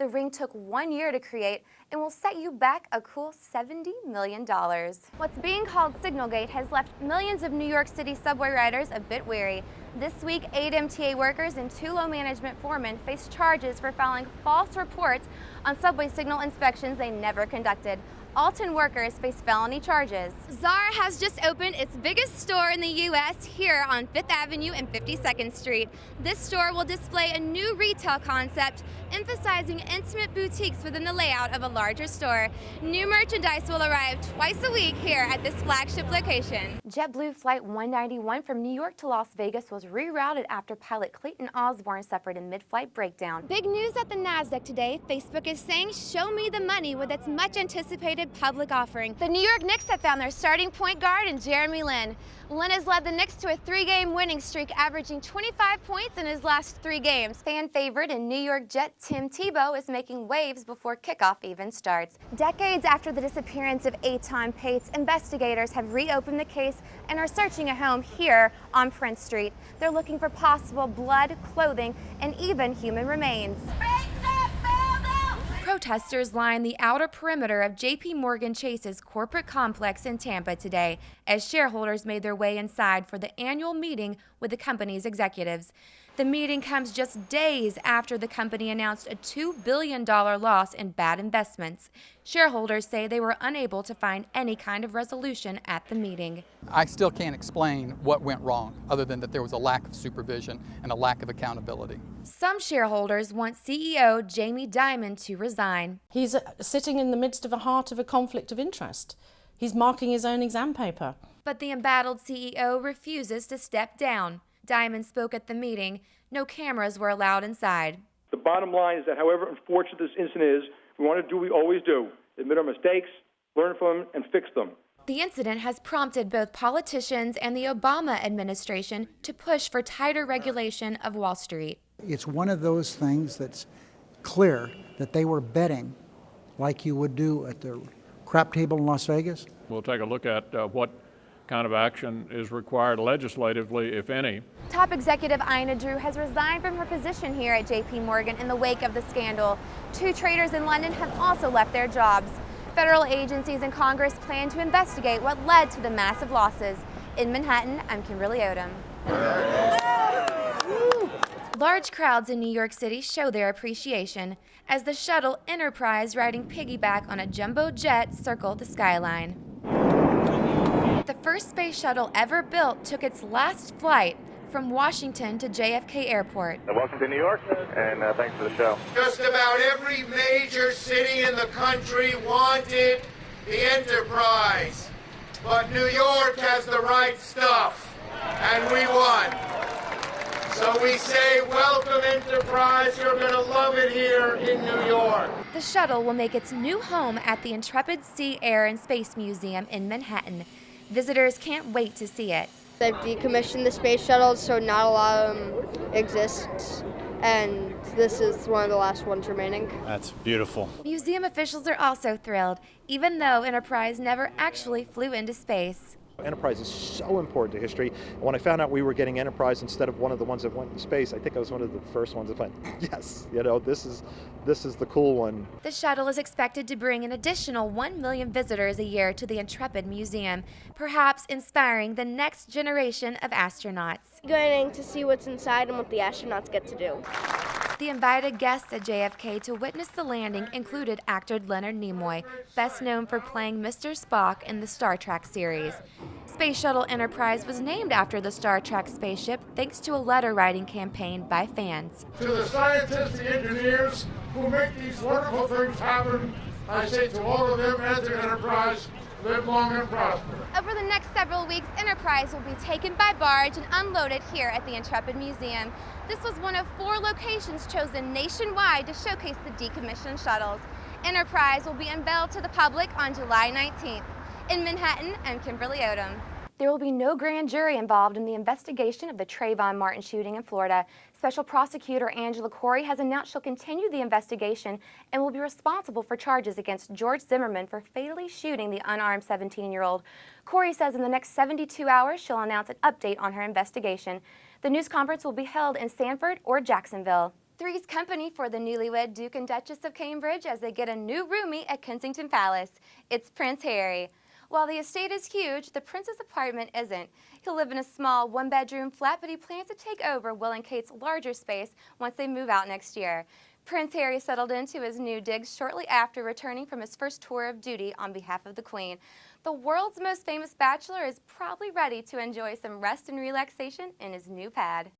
The ring took 1 year to create and will set you back a cool $70 million. What's being called Signalgate has left millions of New York City subway riders a bit wary. This week, 8 MTA workers and 2 low management foremen face charges for filing false reports on subway signal inspections they never conducted. All 10 workers face felony charges. Zara has just opened its biggest store in the U.S. here on 5th Avenue and 52nd Street. This store will display a new retail concept, emphasizing intimate boutiques within the layout of a larger store. New merchandise will arrive twice a week here at this flagship location. JetBlue Flight 191 from New York to Las Vegas was rerouted after pilot Clayton Osborne suffered a mid-flight breakdown. Big news at the NASDAQ today. Facebook is saying, "Show me the money," with its much-anticipated public offering. The New York Knicks have found their starting point guard in Jeremy Lin. Lin has led the Knicks to a 3-game winning streak, averaging 25 points in his last 3 games. Fan favorite and New York Jet Tim Tebow is making waves before kickoff even starts. Decades after the disappearance of Eitan Pates, investigators have reopened the case and are searching a home here on Prince Street. They're looking for possible blood, clothing, and even human remains. Protesters lined the outer perimeter of J.P. Morgan Chase's corporate complex in Tampa today as shareholders made their way inside for the annual meeting with the company's executives. The meeting comes just days after the company announced a $2 billion loss in bad investments. Shareholders say they were unable to find any kind of resolution at the meeting. I still can't explain what went wrong, other than that there was a lack of supervision and a lack of accountability. Some shareholders want CEO Jamie Dimon to resign. He's sitting in the midst of a heart of a conflict of interest. He's marking his own exam paper. But the embattled CEO refuses to step down. Dimon spoke at the meeting. No cameras were allowed inside. The bottom line is that however unfortunate this incident is, we want to do what we always do: admit our mistakes, learn from them, and fix them. The incident has prompted both politicians and the Obama administration to push for tighter regulation of Wall Street. It's one of those things that's clear that they were betting like you would do at the crap table in Las Vegas. We'll take a look at what kind of action is required legislatively, if any. Top executive Ina Drew has resigned from her position here at J.P. Morgan in the wake of the scandal. 2 traders in London have also left their jobs. Federal agencies and Congress plan to investigate what led to the massive losses. In Manhattan, I'm Kimberly Odom. Large crowds in New York City show their appreciation as the shuttle Enterprise, riding piggyback on a jumbo jet, circled the skyline. The first space shuttle ever built took its last flight from Washington to JFK Airport. Welcome to New York, and thanks for the show. Just about every major city in the country wanted the Enterprise, but New York has the right stuff, and we won. So we say, welcome Enterprise, you're going to love it here in New York. The shuttle will make its new home at the Intrepid Sea, Air and Space Museum in Manhattan. Visitors can't wait to see it. They've decommissioned the space shuttle, so not a lot of them exist, and this is one of the last ones remaining. That's beautiful. Museum officials are also thrilled, even though Enterprise never actually flew into space. Enterprise is so important to history. And when I found out we were getting Enterprise instead of one of the ones that went into space, I think I was one of the first ones that went, yes, this is the cool one. The shuttle is expected to bring an additional 1 million visitors a year to the Intrepid Museum, perhaps inspiring the next generation of astronauts. Going to see what's inside and what the astronauts get to do. The invited guests at JFK to witness the landing included actor Leonard Nimoy, best known for playing Mr. Spock in the Star Trek series. Space Shuttle Enterprise was named after the Star Trek spaceship thanks to a letter-writing campaign by fans. To the scientists and engineers who make these wonderful things happen, I say to all of them at the Enterprise, live long and prosper. Over the next several weeks, Enterprise will be taken by barge and unloaded here at the Intrepid Museum. This was one of 4 locations chosen nationwide to showcase the decommissioned shuttles. Enterprise will be unveiled to the public on July 19th. In Manhattan, I'm Kimberly Odom. There will be no grand jury involved in the investigation of the Trayvon Martin shooting in Florida. Special Prosecutor Angela Corey has announced she'll continue the investigation and will be responsible for charges against George Zimmerman for fatally shooting the unarmed 17-year-old. Corey says in the next 72 hours she'll announce an update on her investigation. The news conference will be held in Sanford or Jacksonville. Three's company for the newlywed Duke and Duchess of Cambridge as they get a new roomie at Kensington Palace. It's Prince Harry. While the estate is huge, the prince's apartment isn't. He'll live in a small one-bedroom flat, but he plans to take over Will and Kate's larger space once they move out next year. Prince Harry settled into his new digs shortly after returning from his first tour of duty on behalf of the Queen. The world's most famous bachelor is probably ready to enjoy some rest and relaxation in his new pad.